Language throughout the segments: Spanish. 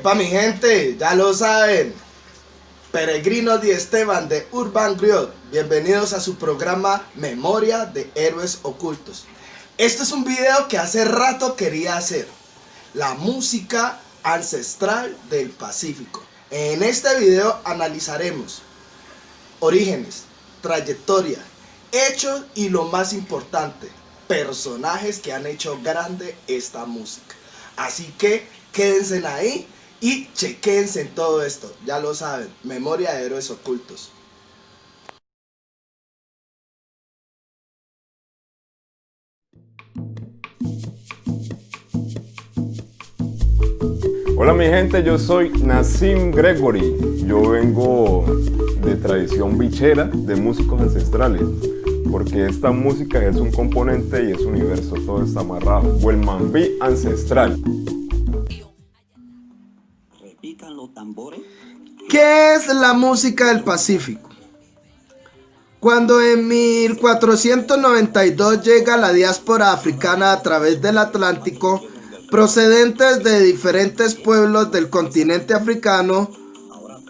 Epa, mi gente, ya lo saben. Peregrinos de Esteban de Urban Griot, bienvenidos a su programa Memoria de Héroes Ocultos. Este es un video que hace rato quería hacer. La música ancestral del Pacífico. En este video analizaremos orígenes, trayectoria, hechos y lo más importante, personajes que han hecho grande esta música. Así que quédense ahí y chequense en todo esto. Ya lo saben, Memoria de Héroes Ocultos. Hola mi gente, yo soy Nassim Gregory. Yo vengo de tradición bichera, de músicos ancestrales, porque esta música es un componente y es universo, todo está amarrado. Huelmambí ancestral. Repican los tambores. ¿Qué es la música del Pacífico? Cuando en 1492 llega la diáspora africana a través del Atlántico, procedentes de diferentes pueblos del continente africano,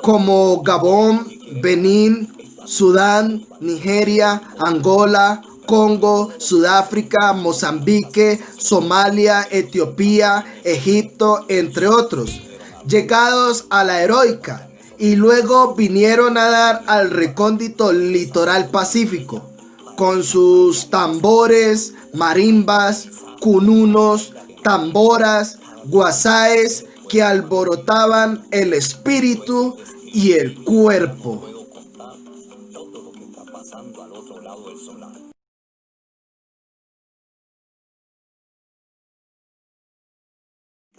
como Gabón, Benín, Sudán, Nigeria, Angola, Congo, Sudáfrica, Mozambique, Somalia, Etiopía, Egipto, entre otros, llegados a la heroica, y luego vinieron a dar al recóndito litoral pacífico, con sus tambores, marimbas, cununos, tamboras, guasáes que alborotaban el espíritu y el cuerpo. Puedo contar todo lo que está pasando al otro lado del solar.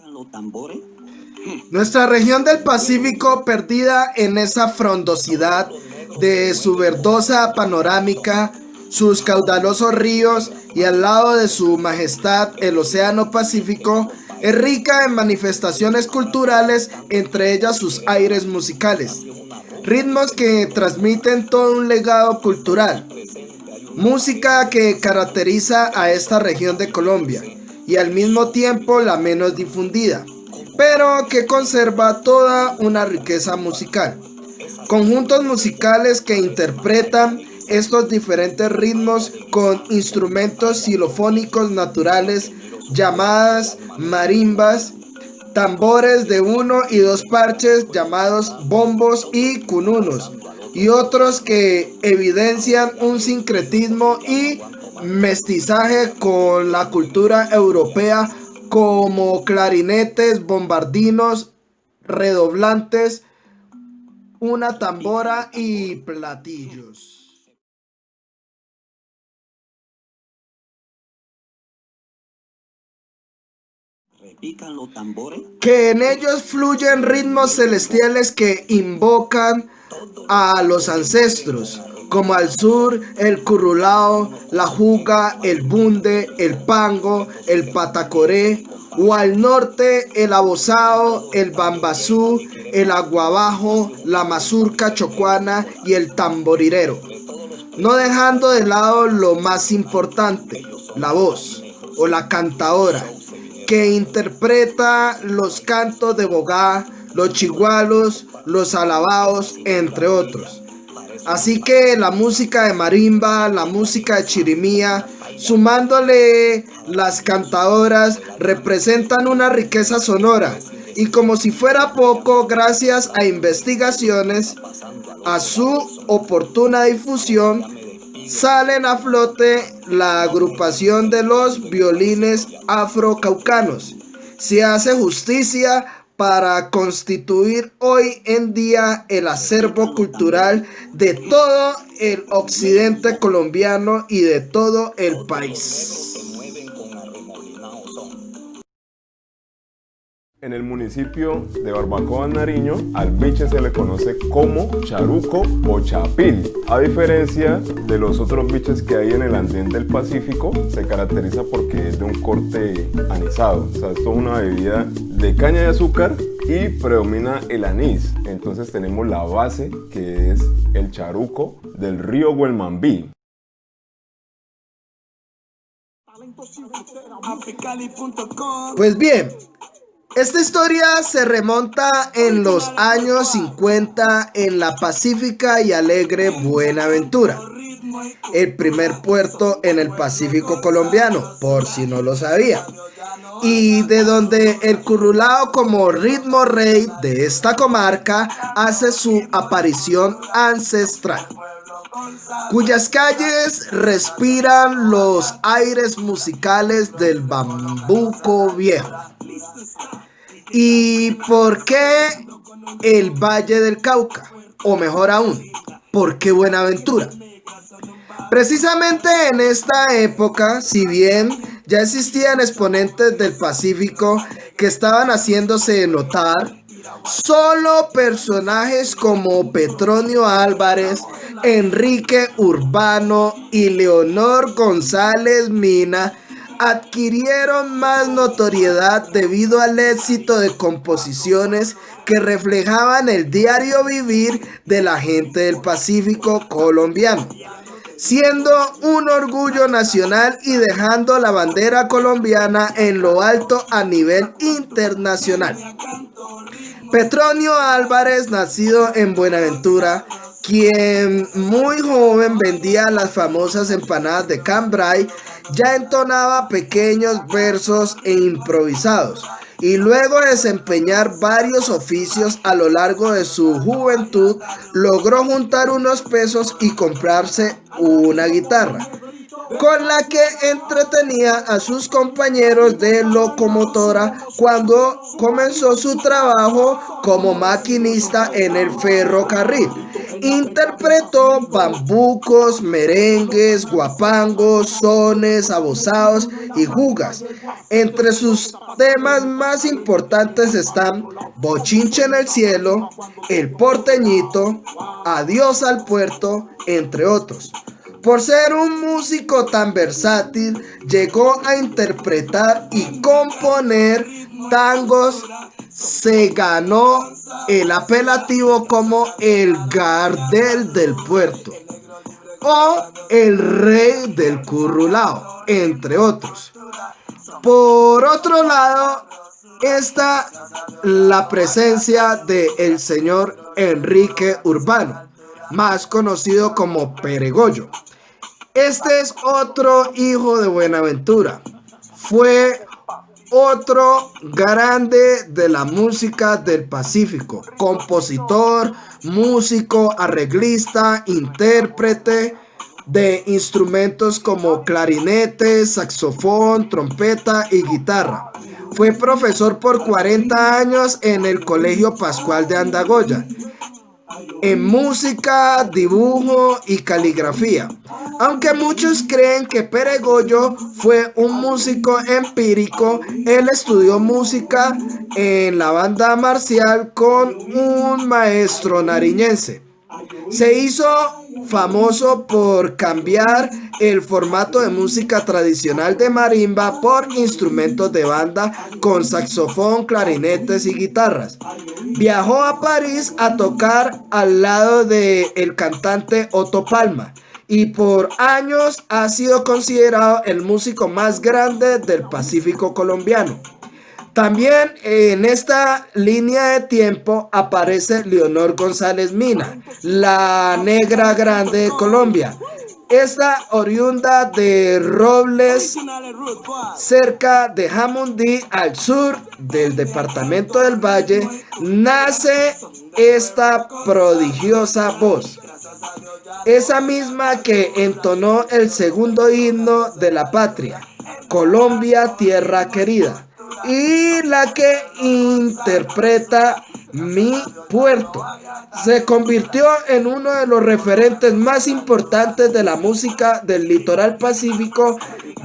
Los tambores. Nuestra región del Pacífico, perdida en esa frondosidad de su verdosa panorámica, sus caudalosos ríos y al lado de su majestad el Océano Pacífico, es rica en manifestaciones culturales, entre ellas sus aires musicales, ritmos que transmiten todo un legado cultural, música que caracteriza a esta región de Colombia y al mismo tiempo la menos difundida, pero que conserva toda una riqueza musical. Conjuntos musicales que interpretan estos diferentes ritmos con instrumentos xilofónicos naturales llamadas marimbas, tambores de 1 y 2 parches llamados bombos y cununos, y otros que evidencian un sincretismo y mestizaje con la cultura europea, como clarinetes, bombardinos, redoblantes, una tambora y platillos. Repican los tambores. Que en ellos fluyen ritmos celestiales que invocan a los ancestros, como al sur el currulao, la juga, el bunde, el pango, el patacoré, o al norte el abozao, el bambazú, el aguabajo, la mazurca chocuana y el tamborirero, no dejando de lado lo más importante, la voz o la cantadora, que interpreta los cantos de bogá, los chigualos, los alabaos, entre otros. Así que la música de marimba, la música de chirimía, sumándole las cantadoras, representan una riqueza sonora. Y como si fuera poco, gracias a investigaciones, a su oportuna difusión, salen a flote la agrupación de los violines afrocaucanos. Se hace justicia para constituir hoy en día el acervo cultural de todo el occidente colombiano y de todo el país. En el municipio de Barbacoa, Nariño, al biche se le conoce como charuco o chapil. A diferencia de los otros biches que hay en el andén del Pacífico, se caracteriza porque es de un corte anisado. O sea, esto es una bebida de caña de azúcar y predomina el anís. Entonces tenemos la base, que es el charuco del río Huelmambí. Pues bien, Esta historia se remonta en los años 50 en la pacífica y alegre Buenaventura, el primer puerto en el Pacífico colombiano, por si no lo sabía, y de donde el currulao como ritmo rey de esta comarca hace su aparición ancestral, cuyas calles respiran los aires musicales del bambuco viejo. ¿Y por qué el Valle del Cauca? O mejor aún, ¿por qué Buenaventura? Precisamente en esta época, si bien ya existían exponentes del Pacífico que estaban haciéndose notar, solo personajes como Petronio Álvarez, Enrique Urbano y Leonor González Mina adquirieron más notoriedad debido al éxito de composiciones que reflejaban el diario vivir de la gente del Pacífico colombiano, siendo un orgullo nacional y dejando la bandera colombiana en lo alto a nivel internacional. Petronio Álvarez, nacido en Buenaventura, quien muy joven vendía las famosas empanadas de Cambrai, ya entonaba pequeños versos e improvisados, y luego de desempeñar varios oficios a lo largo de su juventud, logró juntar unos pesos y comprarse una guitarra, con la que entretenía a sus compañeros de locomotora cuando comenzó su trabajo como maquinista en el ferrocarril. Interpretó bambucos, merengues, guapangos, sones, abosados y jugas. Entre sus temas más importantes están Bochinche en el cielo, El porteñito, Adiós al puerto, entre otros. Por ser un músico tan versátil, llegó a interpretar y componer tangos. Se ganó el apelativo como el Gardel del puerto o el Rey del currulao, entre otros. Por otro lado, está la presencia del señor Enrique Urbano, más conocido como Peregollo. Este es otro hijo de Buenaventura. Fue otro grande de la música del Pacífico, compositor, músico, arreglista, intérprete de instrumentos como clarinete, saxofón, trompeta y guitarra. Fue profesor por 40 años en el Colegio Pascual de Andagoya, en música, dibujo y caligrafía. Aunque muchos creen que Peregollo fue un músico empírico, él estudió música en la banda marcial con un maestro nariñense. Se hizo famoso por cambiar el formato de música tradicional de marimba por instrumentos de banda con saxofón, clarinetes y guitarras. Viajó a París a tocar al lado del cantante Otto Palma y por años ha sido considerado el músico más grande del Pacífico colombiano. También en esta línea de tiempo aparece Leonor González Mina, la negra grande de Colombia. Esta oriunda de Robles, cerca de Jamundí, al sur del departamento del Valle, nace esta prodigiosa voz. Esa misma que entonó el segundo himno de la patria, Colombia, tierra querida, y la que interpreta Mi puerto. Se convirtió en uno de los referentes más importantes de la música del litoral pacífico,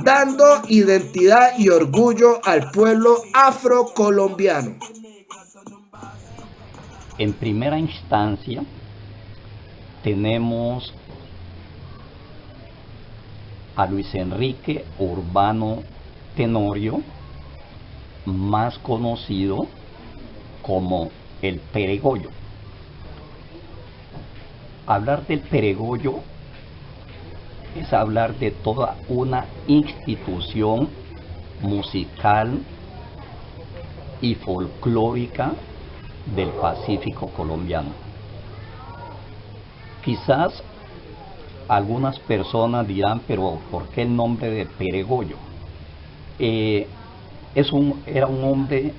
dando identidad y orgullo al pueblo afrocolombiano. En primera instancia, tenemos a Luis Enrique Urbano Tenorio, más conocido como el Peregollo. Hablar del Peregollo es hablar de toda una institución musical y folclórica del Pacífico colombiano. Quizás algunas personas dirán, pero ¿por qué el nombre de Peregoyo? Era un hombre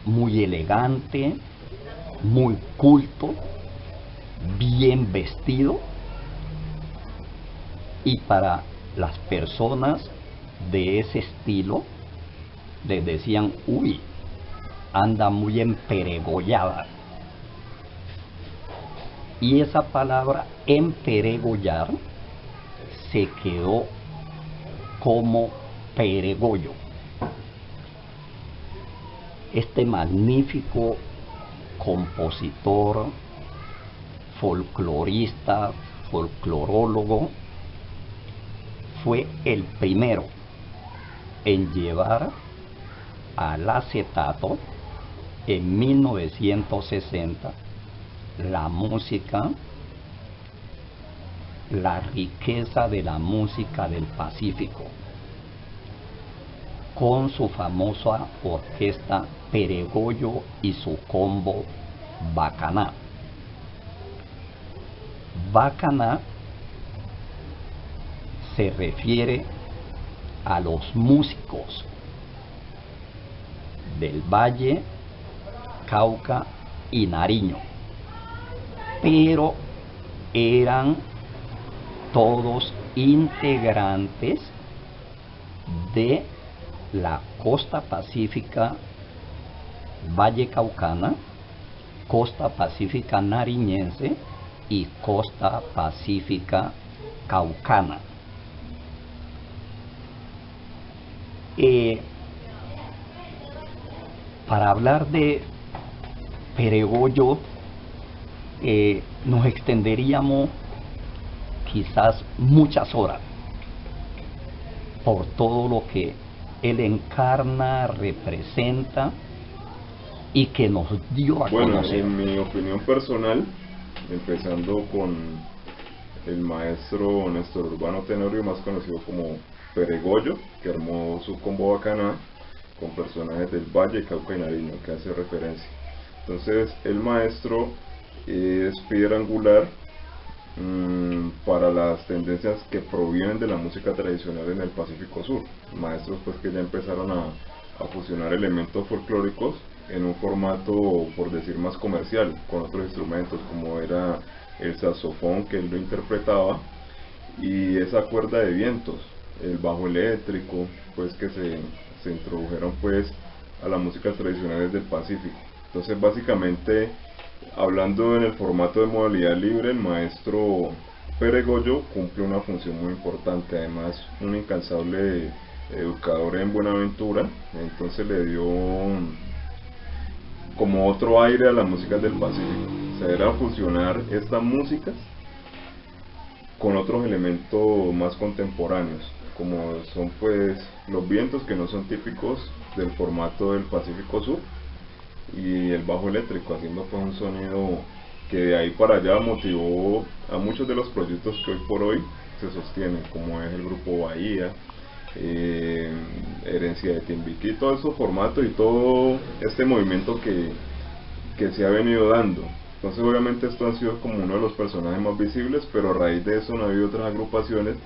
muy elegante, muy culto, bien vestido, y para las personas de ese estilo les decían, uy, anda muy emperegollada. Y esa palabra emperegollar se quedó como Peregollo. Este magnífico compositor, folclorista, folclorólogo, fue el primero en llevar al acetato en 1960 la música, la riqueza de la música del Pacífico, con su famosa orquesta Peregollo y su combo Bacaná. Bacaná se refiere a los músicos del Valle, Cauca y Nariño, pero eran todos integrantes de la costa pacífica Valle Caucana, costa pacífica nariñense y costa pacífica caucana. Para hablar de Peregollo nos extenderíamos quizás muchas horas por todo lo que él encarna, representa y que nos dio a conocer. En mi opinión personal, empezando con el maestro Néstor Urbano Tenorio, más conocido como Peregollo, que armó su combo Bacaná con personajes del Valle, Cauca y Nariño, que hace referencia. Entonces el maestro es piedra angular para las tendencias que provienen de la música tradicional en el Pacífico Sur. Maestros pues que ya empezaron a fusionar elementos folclóricos en un formato, por decir, más comercial, con otros instrumentos como era el saxofón, que él lo interpretaba, y esa cuerda de vientos, el bajo eléctrico, pues que se introdujeron pues a las músicas tradicionales del Pacífico. Entonces básicamente, hablando en el formato de modalidad libre, el maestro Peregollo cumple una función muy importante, además un incansable educador en Buenaventura, entonces le dio como otro aire a las músicas del Pacífico. O sea, era fusionar estas músicas con otros elementos más contemporáneos, como son pues los vientos, que no son típicos del formato del Pacífico Sur, y el bajo eléctrico, haciendo pues un sonido que de ahí para allá motivó a muchos de los proyectos que hoy por hoy se sostienen, como es el grupo Bahía, Herencia de Timbiquí, todos esos formatos y todo este movimiento que se ha venido dando. Entonces obviamente esto ha sido como uno de los personajes más visibles, pero a raíz de eso no ha habido otras agrupaciones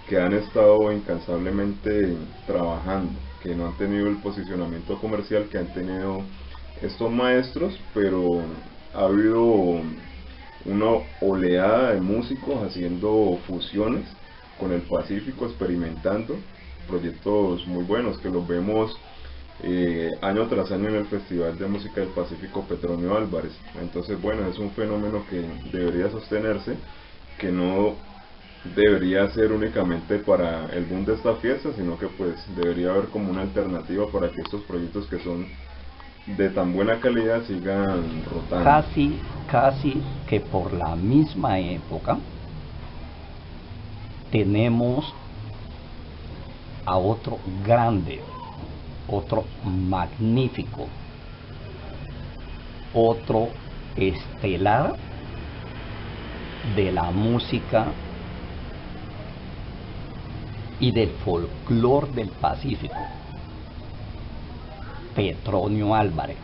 que han estado incansablemente trabajando, que no han tenido el posicionamiento comercial que han tenido estos maestros, pero ha habido una oleada de músicos haciendo fusiones con el Pacífico, experimentando proyectos muy buenos que los vemos año tras año en el Festival de Música del Pacífico Petronio Álvarez. Entonces bueno, es un fenómeno que debería sostenerse, que no debería ser únicamente para el boom de esta fiesta, sino que pues debería haber como una alternativa para que estos proyectos que son de tan buena calidad sigan rotando. Casi que por la misma época tenemos a otro grande, otro magnífico, otro estelar de la música y del folclore del Pacífico. Petronio Álvarez,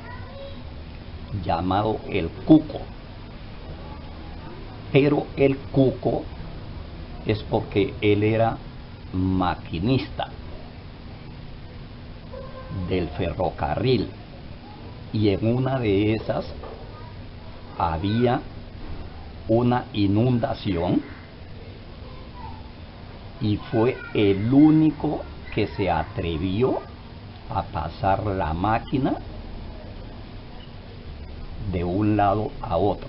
llamado el Cuco. Pero el Cuco es porque él era maquinista del ferrocarril, y en una de esas había una inundación y fue el único que se atrevió a pasar la máquina de un lado a otro.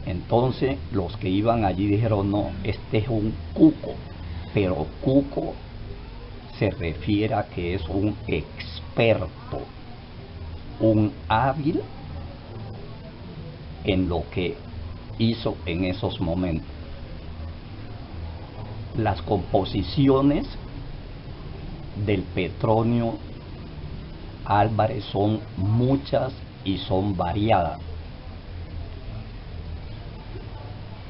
Entonces los que iban allí dijeron: no, este es un cuco. Pero cuco se refiere a que es un experto, un hábil en lo que hizo en esos momentos. Las composiciones del Petronio Álvarez son muchas y son variadas.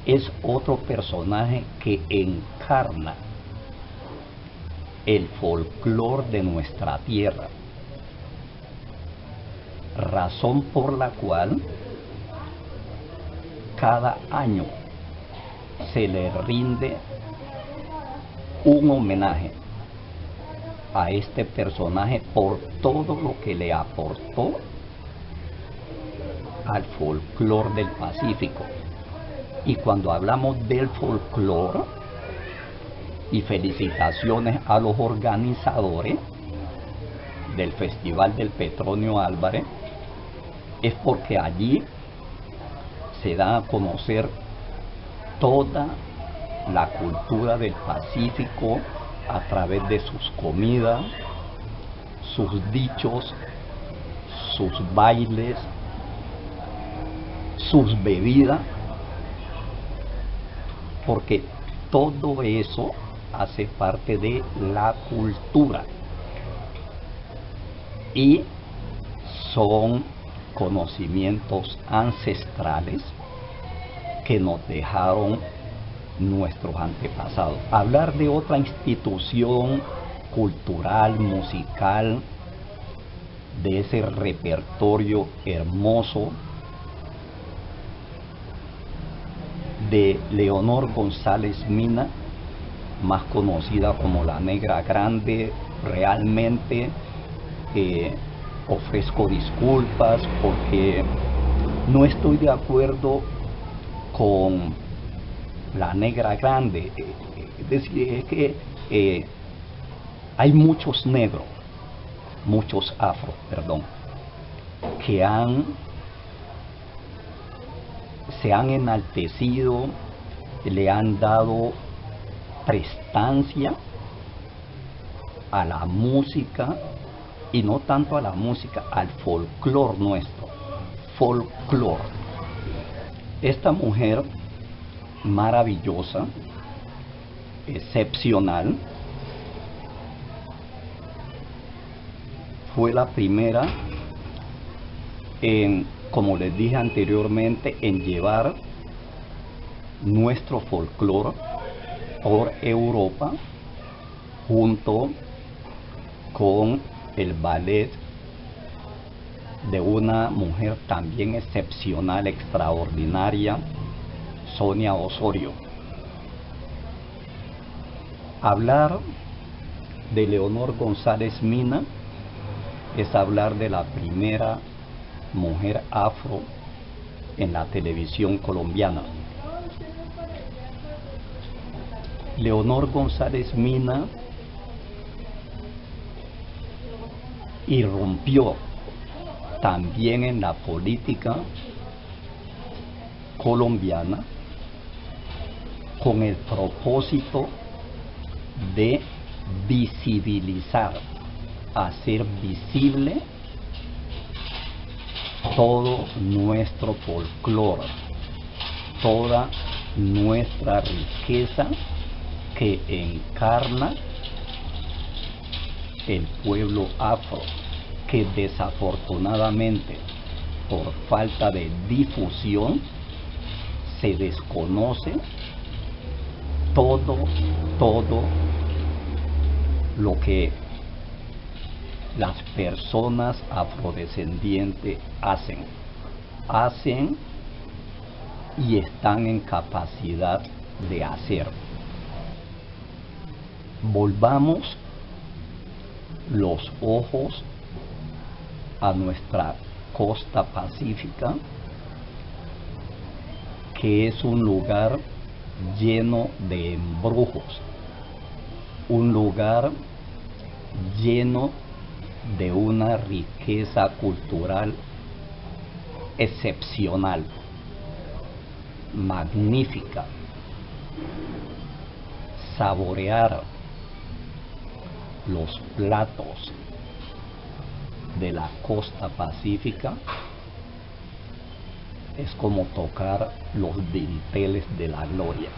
Es otro personaje que encarna el folclore de nuestra tierra, razón por la cual cada año se le rinde un homenaje a este personaje por todo lo que le aportó al folclore del Pacífico. Y cuando hablamos del folclore, y felicitaciones a los organizadores del Festival del Petronio Álvarez, es porque allí se da a conocer toda la cultura del Pacífico a través de sus comidas, sus dichos, sus bailes, sus bebidas, porque todo eso hace parte de la cultura y son conocimientos ancestrales que nos dejaron nuestros antepasados. Hablar de otra institución cultural, musical, de ese repertorio hermoso de Leonor González Mina, más conocida como la Negra Grande, realmente ofrezco disculpas porque no estoy de acuerdo con la Negra Grande. Es decir, es que hay muchos negros, muchos afros, perdón, que se han enaltecido, le han dado prestancia a la música, y no tanto a la música, al folclore nuestro, folclore. Esta mujer maravillosa, excepcional, fue la primera en, como les dije anteriormente, en llevar nuestro folclore por Europa junto con el ballet de una mujer también excepcional, extraordinaria, Sonia Osorio. Hablar de Leonor González Mina es hablar de la primera mujer afro en la televisión colombiana. Leonor González Mina irrumpió también en la política colombiana con el propósito de visibilizar, hacer visible todo nuestro folclore, toda nuestra riqueza que encarna el pueblo afro, que desafortunadamente por falta de difusión se desconoce todo lo que las personas afrodescendientes hacen y están en capacidad de hacer. Volvamos los ojos a nuestra costa pacífica, que es un lugar lleno de embrujos, un lugar lleno de una riqueza cultural excepcional, magnífica. Saborear los platos de la costa pacífica es como tocar los dinteles de la gloria.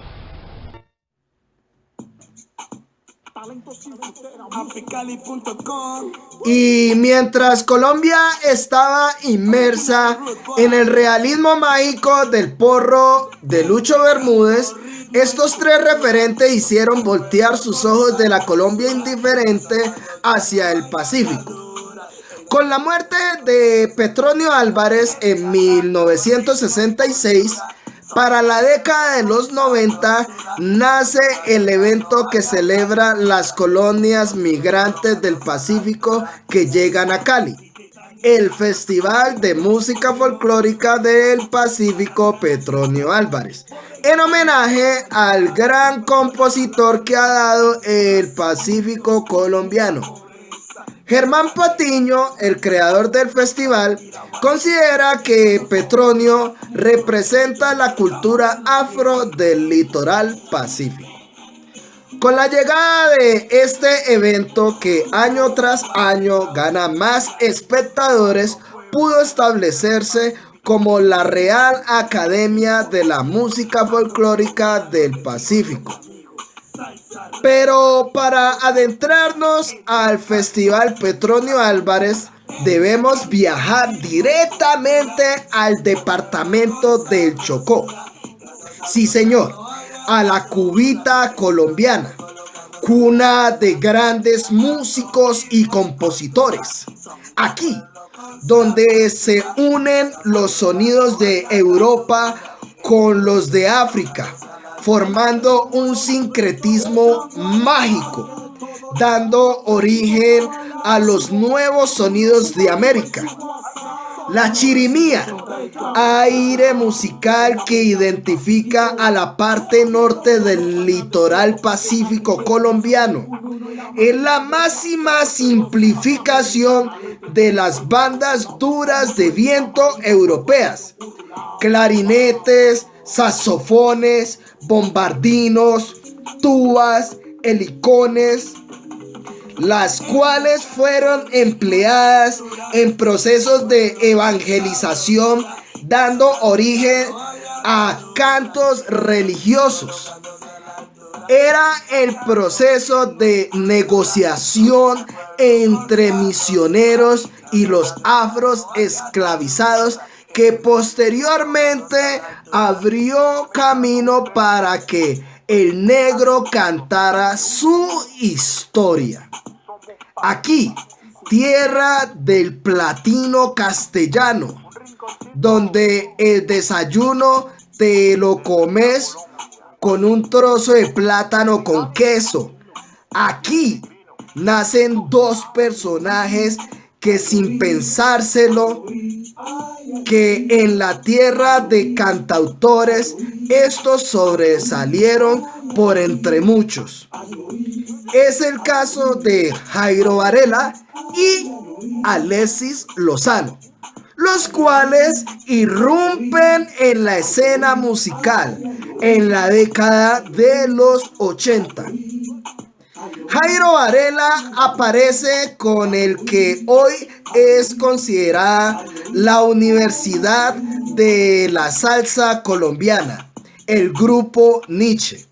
Y mientras Colombia estaba inmersa en el realismo mágico del porro de Lucho Bermúdez, estos tres referentes hicieron voltear sus ojos de la Colombia indiferente hacia el Pacífico. Con la muerte de Petronio Álvarez en 1966, para la década de los 90 nace el evento que celebra las colonias migrantes del Pacífico que llegan a Cali, el Festival de Música Folclórica del Pacífico Petronio Álvarez, en homenaje al gran compositor que ha dado el Pacífico colombiano. Germán Patiño, el creador del festival, considera que Petronio representa la cultura afro del litoral pacífico. Con la llegada de este evento, que año tras año gana más espectadores, pudo establecerse como la Real Academia de la Música Folclórica del Pacífico. Pero para adentrarnos al Festival Petronio Álvarez, debemos viajar directamente al departamento del Chocó. Sí, señor, a la Cubita colombiana, cuna de grandes músicos y compositores. Aquí, donde se unen los sonidos de Europa con los de África, formando un sincretismo mágico, dando origen a los nuevos sonidos de América. La chirimía, aire musical que identifica a la parte norte del litoral pacífico colombiano, es la máxima simplificación de las bandas duras de viento europeas, clarinetes, saxofones, bombardinos, tubas, helicones, las cuales fueron empleadas en procesos de evangelización, dando origen a cantos religiosos. Era el proceso de negociación entre misioneros y los afros esclavizados, que posteriormente abrió camino para que el negro cantara su historia. Aquí, tierra del platino castellano, donde el desayuno te lo comes con un trozo de plátano con queso. Aquí nacen dos personajes que, sin pensárselo, que en la tierra de cantautores estos sobresalieron por entre muchos. Es el caso de Jairo Varela y Alexis Lozano, los cuales irrumpen en la escena musical en la década de los 80. Jairo Varela aparece con el que hoy es considerada la Universidad de la Salsa Colombiana, el Grupo Niche.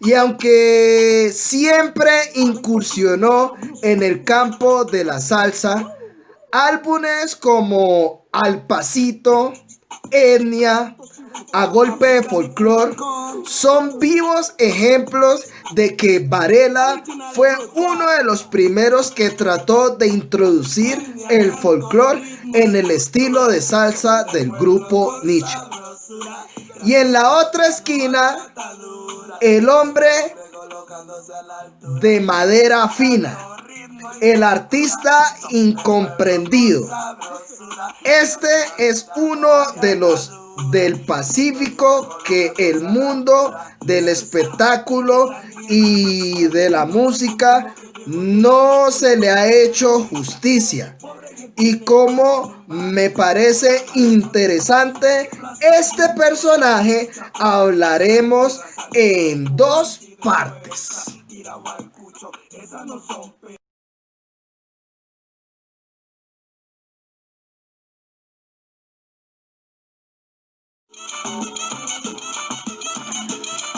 Y aunque siempre incursionó en el campo de la salsa, álbumes como Al Pasito, Etnia, a golpe de folclore son vivos ejemplos de que Varela fue uno de los primeros que trató de introducir el folclore en el estilo de salsa del grupo Niche. Y en la otra esquina, el hombre de madera fina, el artista incomprendido. Este es uno de los del Pacífico que el mundo del espectáculo y de la música no se le ha hecho justicia. Y como me parece interesante este personaje, hablaremos en dos partes.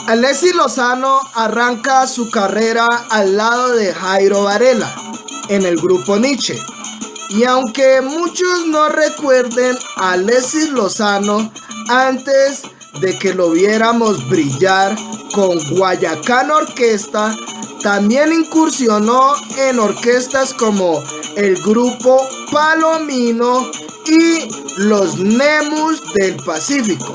Alexis Lozano arranca su carrera al lado de Jairo Varela en el grupo Niche. Y aunque muchos no recuerden a Alexis Lozano antes de que lo viéramos brillar con Guayacán Orquesta, también incursionó en orquestas como el grupo Palomino y los Nemus del Pacífico.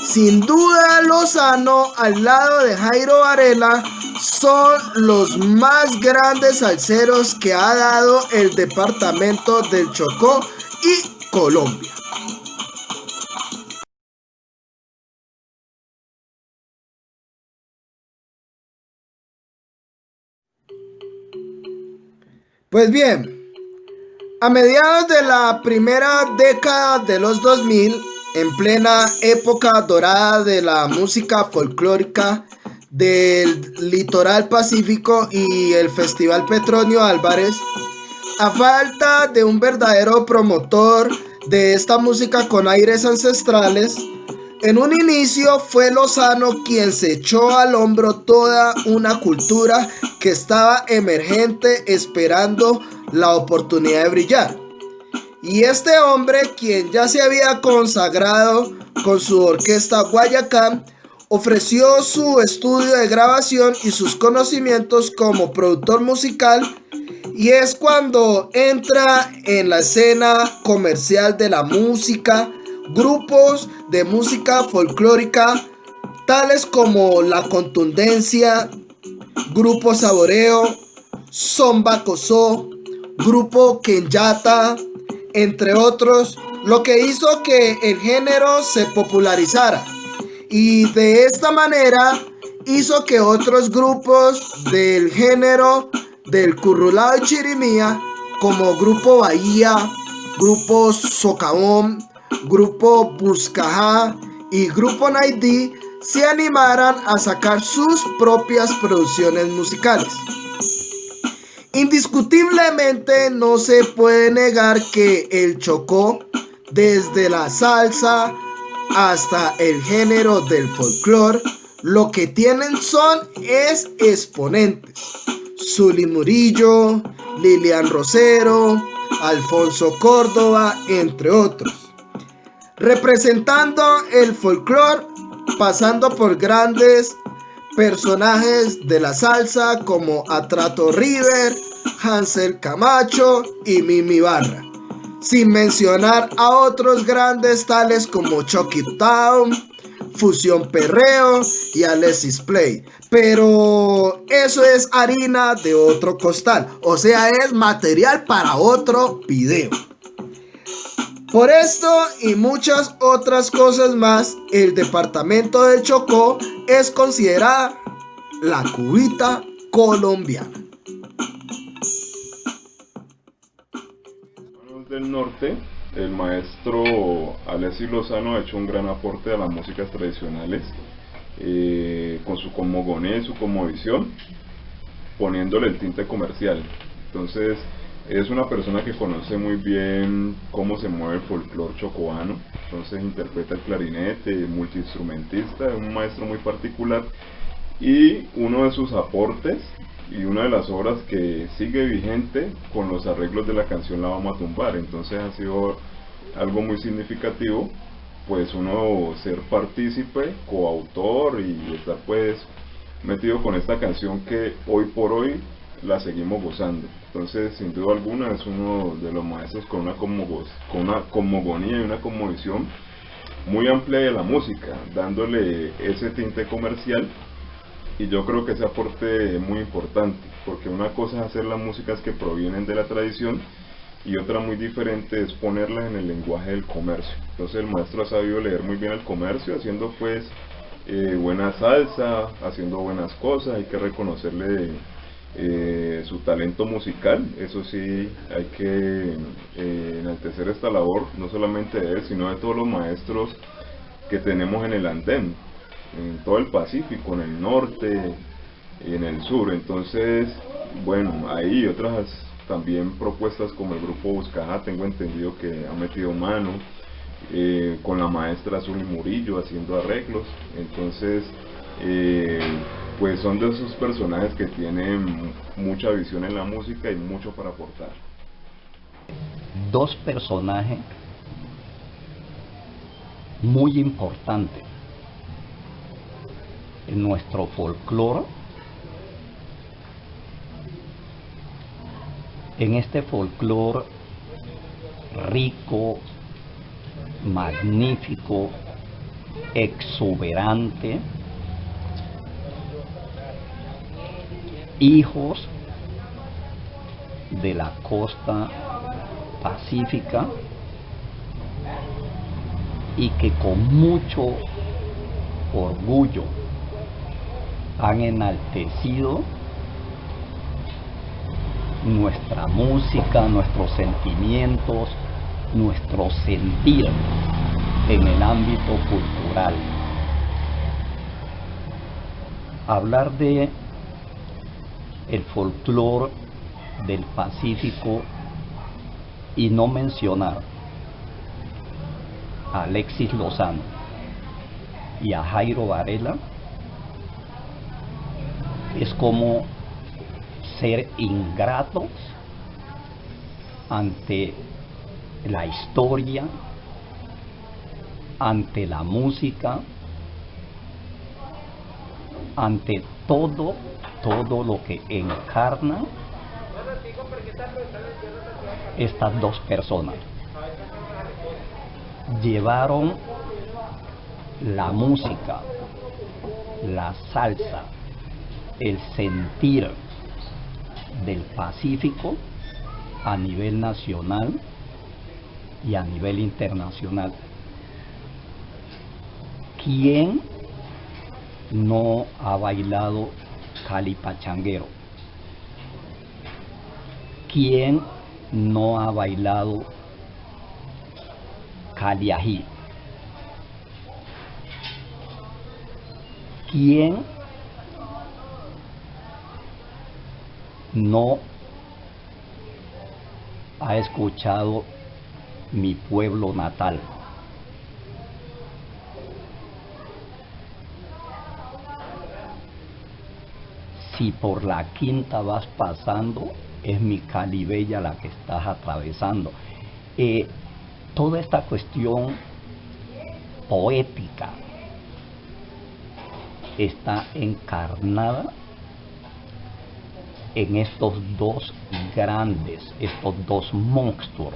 Sin duda, Lozano al lado de Jairo Varela son los más grandes salseros que ha dado el departamento del Chocó y Colombia. Pues bien, a mediados de la primera década de los 2000, en plena época dorada de la música folclórica del litoral pacífico y el Festival Petronio Álvarez, a falta de un verdadero promotor de esta música con aires ancestrales, en un inicio fue Lozano quien se echó al hombro toda una cultura que estaba emergente esperando la oportunidad de brillar. Y este hombre, quien ya se había consagrado con su orquesta Guayacán, ofreció su estudio de grabación y sus conocimientos como productor musical, y es cuando entra en la escena comercial de la música grupos de música folclórica tales como La Contundencia, Grupo Saboreo, Zomba Cosó, Grupo Kenyata, entre otros, lo que hizo que el género se popularizara, y de esta manera hizo que otros grupos del género del currulao y chirimía, como Grupo Bahía, Grupo Socavón, Grupo Buscajá y Grupo Naidí, se animaran a sacar sus propias producciones musicales. Indiscutiblemente no se puede negar que el Chocó, desde la salsa hasta el género del folclore, lo que tienen son exponentes. Zuli Murillo, Lilian Rosero, Alfonso Córdoba, entre otros, representando el folclore, pasando por grandes personajes de la salsa como Atrato River, Hansel Camacho y Mimi Barra, sin mencionar a otros grandes tales como Chucky Town, Fusión Perreo y Alexis Play. Pero eso es harina de otro costal, o sea, es material para otro video. Por esto y muchas otras cosas más, el departamento del Chocó es considerada la cubita colombiana. Del norte, el maestro Alexis Lozano ha hecho un gran aporte a las músicas tradicionales, con su cosmogonía y su cosmovisión, poniéndole el tinte comercial. Entonces es una persona que conoce muy bien cómo se mueve el folclore chocoano. Entonces interpreta el clarinete, multiinstrumentista, es un maestro muy particular, y uno de sus aportes y una de las obras que sigue vigente con los arreglos de la canción La Vamos a Tumbar. Entonces ha sido algo muy significativo pues uno ser partícipe, coautor y estar pues metido con esta canción que hoy por hoy la seguimos gozando. Entonces, sin duda alguna, es uno de los maestros con una cosmogonía y una cosmovisión muy amplia de la música, dándole ese tinte comercial. Y yo creo que ese aporte es muy importante, porque una cosa es hacer las músicas que provienen de la tradición y otra muy diferente es ponerlas en el lenguaje del comercio. Entonces el maestro ha sabido leer muy bien el comercio, haciendo pues buena salsa, haciendo buenas cosas. Hay que reconocerle su talento musical. Eso sí, hay que enaltecer esta labor, no solamente de él, sino de todos los maestros que tenemos en el andén, en todo el Pacífico, en el norte y en el sur. Entonces, bueno, hay otras también propuestas como el grupo Buscajá, tengo entendido que ha metido mano con la maestra Zully Murillo haciendo arreglos. Entonces, pues son de esos personajes que tienen mucha visión en la música y mucho para aportar. Dos personajes muy importantes en nuestro folclore. En este folclore rico, magnífico, exuberante, hijos de la costa pacífica, y que con mucho orgullo han enaltecido nuestra música, nuestros sentimientos, nuestro sentir en el ámbito cultural. Hablar de el folclore del Pacífico y no mencionar a Alexis Lozano y a Jairo Varela es como ser ingratos ante la historia, ante la música, ante todo lo que encarna estas dos personas. Llevaron la música, la salsa, el sentir del Pacífico a nivel nacional y a nivel internacional. ¿Quién no ha bailado calipachanguero? ¿Quién no ha bailado caliají? ¿Quién no ha escuchado Mi Pueblo Natal? Si por la quinta vas pasando, es mi Cali Bella la que estás atravesando. Toda esta cuestión poética está encarnada en estos dos grandes, estos dos monstruos,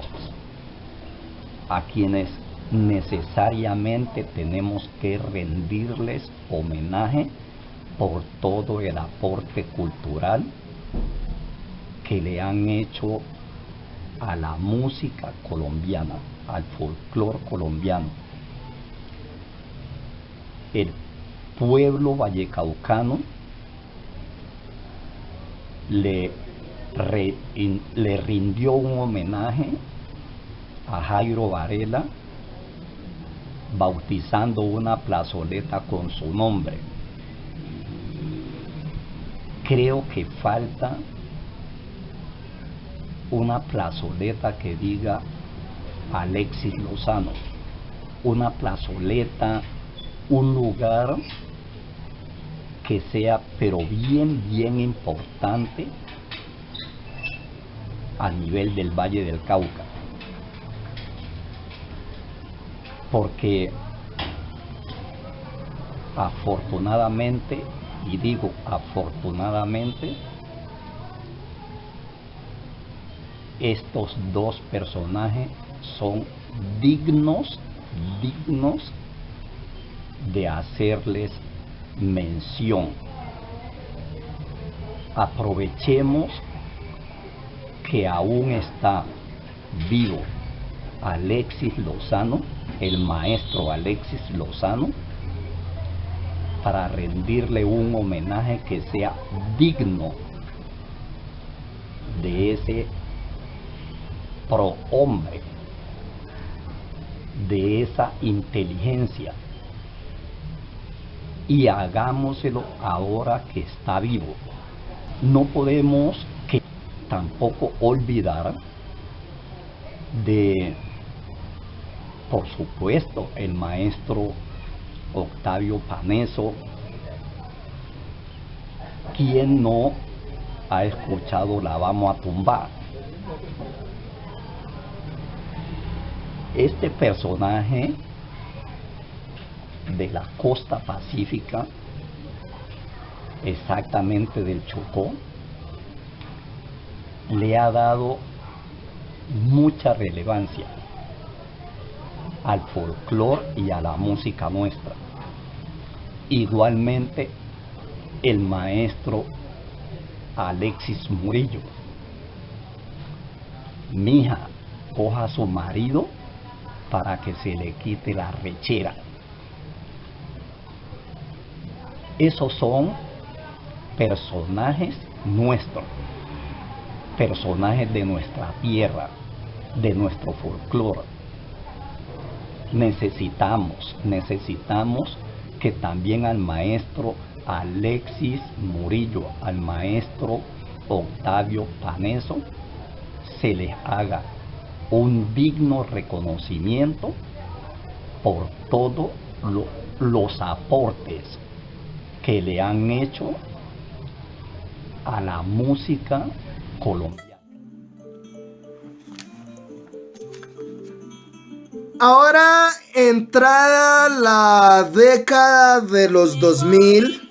a quienes necesariamente tenemos que rendirles homenaje por todo el aporte cultural que le han hecho a la música colombiana, al folclore colombiano. El pueblo vallecaucano le rindió un homenaje a Jairo Varela bautizando una plazoleta con su nombre. Creo que falta una plazoleta que diga Alexis Lozano, una plazoleta, un lugar que sea pero bien importante a nivel del Valle del Cauca. porque afortunadamente, y digo afortunadamente, estos dos personajes son dignos de hacerles mención. Aprovechemos que aún está vivo Alexis Lozano, el maestro Alexis Lozano, para rendirle un homenaje que sea digno de ese prohombre, de esa inteligencia, y hagámoselo ahora que está vivo. No podemos tampoco olvidar de, por supuesto, el maestro Octavio Paneso. ¿Quién no ha escuchado La Vamos a Tumbar? Este personaje de la costa pacífica, exactamente del Chocó, le ha dado mucha relevancia al folclore y a la música nuestra. Igualmente el maestro Alexis Murillo. Mija, coja a su marido para que se le quite la rechera. Esos son personajes nuestros, personajes de nuestra tierra, de nuestro folclore. Necesitamos que también al maestro Alexis Murillo, al maestro Octavio Paneso, se les haga un digno reconocimiento por todos los aportes que le han hecho a la música colombiana. Ahora, entrada la década de los 2000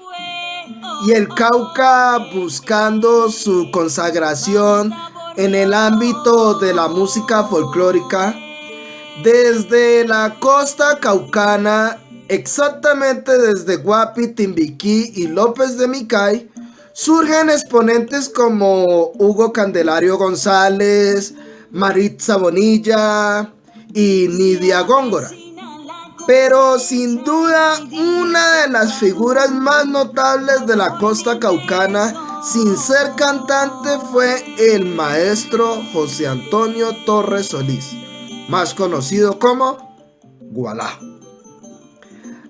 y el Cauca buscando su consagración en el ámbito de la música folclórica, desde la costa caucana, exactamente desde Guapi, Timbiquí y López de Micay, surgen exponentes como Hugo Candelario González, Maritza Bonilla y Nidia Góngora. Pero sin duda una de las figuras más notables de la costa caucana, sin ser cantante, fue el maestro José Antonio Torres Solís, más conocido como Gualá.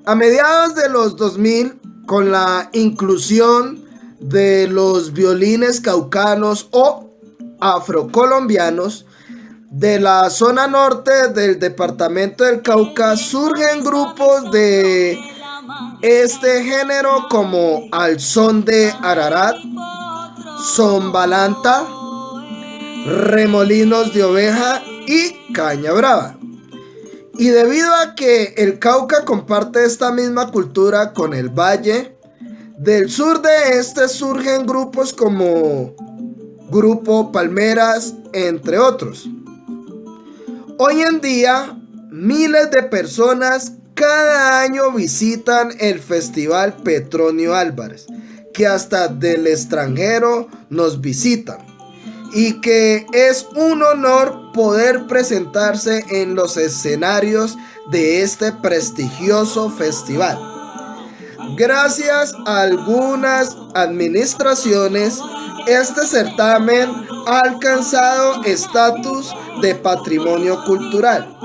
A mediados de los 2000, con la inclusión de los violines caucanos o afrocolombianos de la zona norte del departamento del Cauca, surgen grupos de este género como Al Son de Ararat, Son Balanta, Remolinos de Oveja y Caña Brava. Y debido a que el Cauca comparte esta misma cultura con el valle, del sur de este surgen grupos como Grupo Palmeras, entre otros. Hoy en día, miles de personas cada año visitan el Festival Petronio Álvarez, que hasta del extranjero nos visitan, y que es un honor poder presentarse en los escenarios de este prestigioso festival. Gracias a algunas administraciones, este certamen ha alcanzado estatus de patrimonio cultural.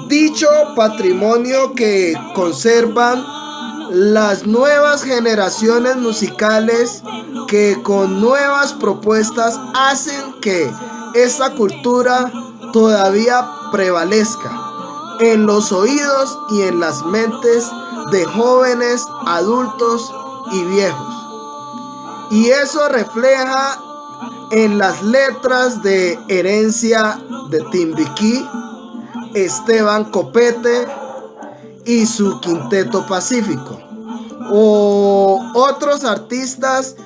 Dicho patrimonio que conservan las nuevas generaciones musicales, que con nuevas propuestas hacen que esta cultura todavía prevalezca en los oídos y en las mentes de jóvenes, adultos y viejos. Y eso refleja en las letras de Herencia de Timbiquí, Esteban Copete, y su Quinteto Pacífico, o otros artistas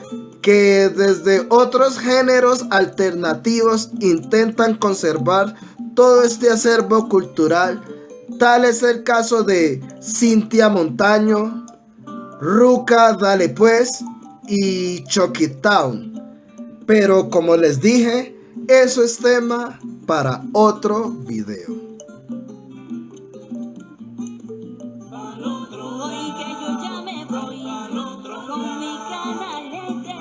que desde otros géneros alternativos intentan conservar todo este acervo cultural. Tal es el caso de Cintia Montaño, Ruca Dale Pues y Chucky Town. Pero como les dije, eso es tema para otro video. Hoy que yo ya me voy con mi cara alegre.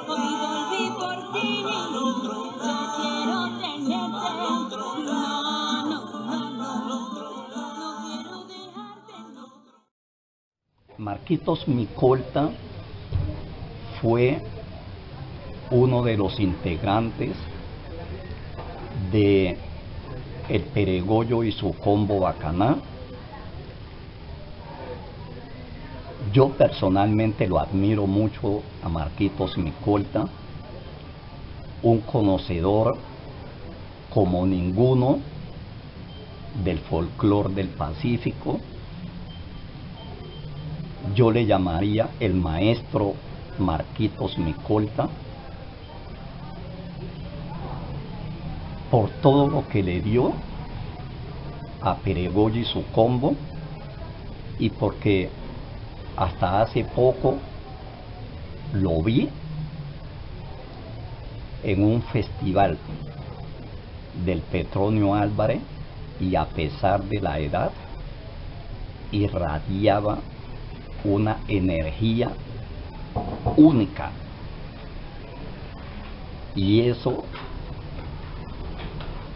Hoy volví por ti. Yo quiero tenerte. No quiero dejarte, no. Marquitos Micolta fue uno de los integrantes de El Peregollo y su combo Bacaná. Yo personalmente lo admiro mucho a Marquitos Micolta, un conocedor como ninguno del folclore del Pacífico. Yo le llamaría el maestro Marquitos Micolta, por todo lo que le dio a Peregollo y su combo, y porque hasta hace poco lo vi en un festival del Petronio Álvarez, y a pesar de la edad irradiaba una energía única, y eso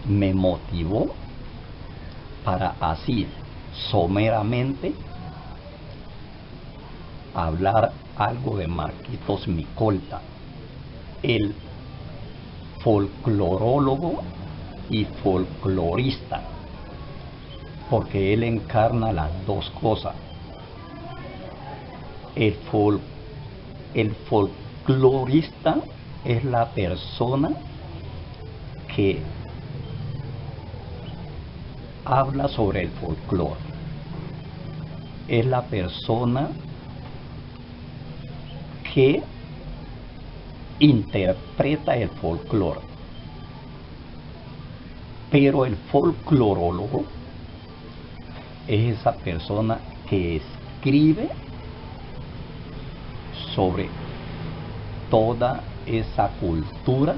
me motivó para así someramente hablar algo de Marquitos Micolta, el folclorólogo y folclorista, porque él encarna las dos cosas. El folclorista es la persona que habla sobre el folclore, es la persona que interpreta el folclore, pero el folclorólogo es esa persona que escribe sobre toda esa cultura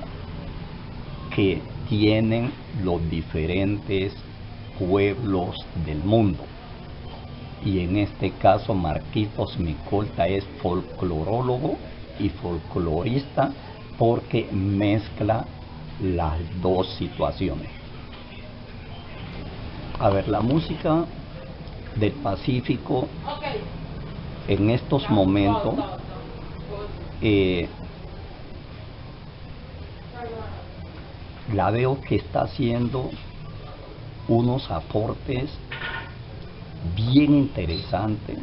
que tienen los diferentes pueblos del mundo. Y en este caso Marquitos Micolta es folclorólogo y folclorista, porque mezcla las dos situaciones. A ver, la música del Pacífico en estos momentos la veo que está haciendo unos aportes bien interesantes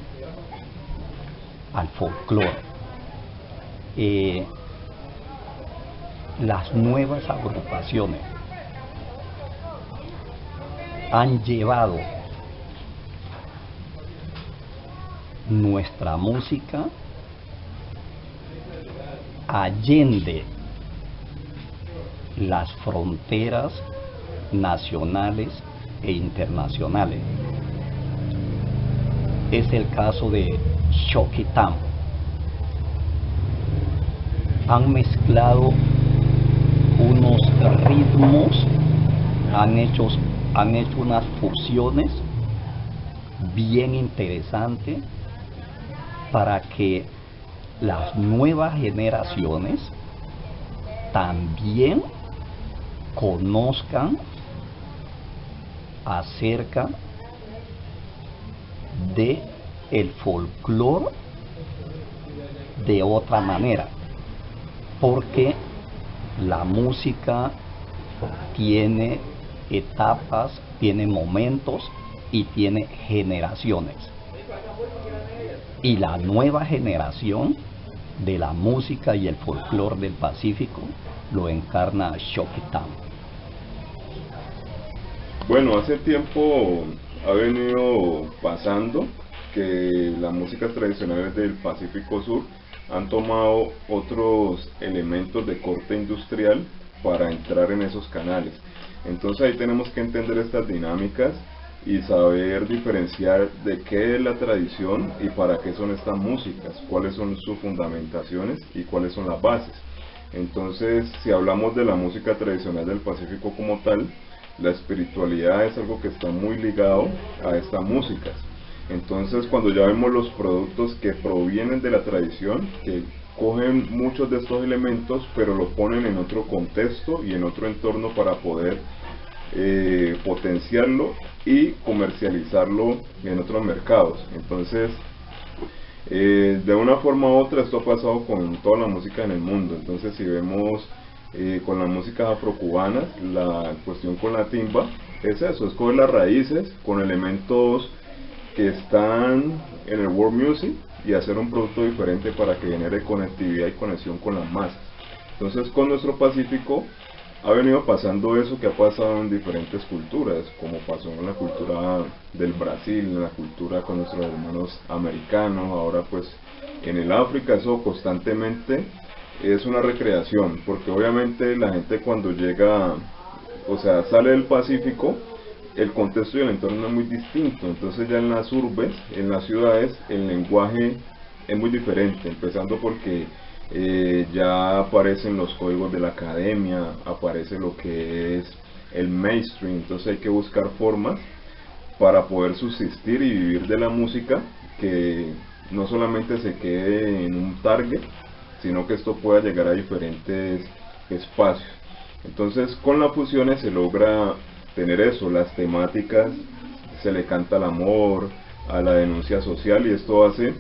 al folclore. Las nuevas agrupaciones han llevado nuestra música allende las fronteras nacionales e internacionales. Es el caso de Chucky Town. Han mezclado unos ritmos, han hecho unas fusiones bien interesantes para que las nuevas generaciones también conozcan acerca de el folclore de otra manera, porque la música tiene etapas, tiene momentos y tiene generaciones, y la nueva generación de la música y el folclore del Pacífico lo encarna Chucky Town. Bueno, hace tiempo ha venido pasando que las músicas tradicionales del Pacífico Sur han tomado otros elementos de corte industrial para entrar en esos canales. Entonces ahí tenemos que entender estas dinámicas y saber diferenciar de qué es la tradición y para qué son estas músicas, cuáles son sus fundamentaciones y cuáles son las bases. Entonces, si hablamos de la música tradicional del Pacífico como tal, la espiritualidad es algo que está muy ligado a estas músicas. Entonces, cuando ya vemos los productos que provienen de la tradición, que cogen muchos de estos elementos, pero lo ponen en otro contexto y en otro entorno para poder potenciarlo y comercializarlo en otros mercados. Entonces, de una forma u otra esto ha pasado con toda la música en el mundo. Entonces, si vemos con las músicas afrocubanas, la cuestión con la timba es eso, es coger las raíces con elementos que están en el world music y hacer un producto diferente para que genere conectividad y conexión con las masas. Entonces, con nuestro Pacífico ha venido pasando eso que ha pasado en diferentes culturas, como pasó en la cultura del Brasil, en la cultura con nuestros hermanos americanos, ahora pues en el África. Eso constantemente es una recreación, porque obviamente la gente cuando llega, o sea, sale del Pacífico, el contexto y el entorno es muy distinto. Entonces ya en las urbes, en las ciudades, el lenguaje es muy diferente, empezando porque ya aparecen los códigos de la academia, aparece lo que es el mainstream. Entonces hay que buscar formas para poder subsistir y vivir de la música, que no solamente se quede en un target, sino que esto pueda llegar a diferentes espacios. Entonces con las fusiones se logra tener eso, las temáticas, se le canta al amor, a la denuncia social, y esto hace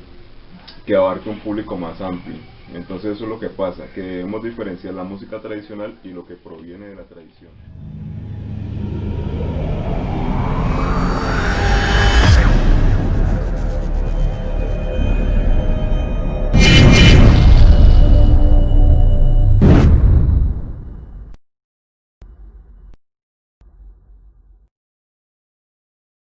que abarque un público más amplio. Entonces eso es lo que pasa, que debemos diferenciar la música tradicional y lo que proviene de la tradición.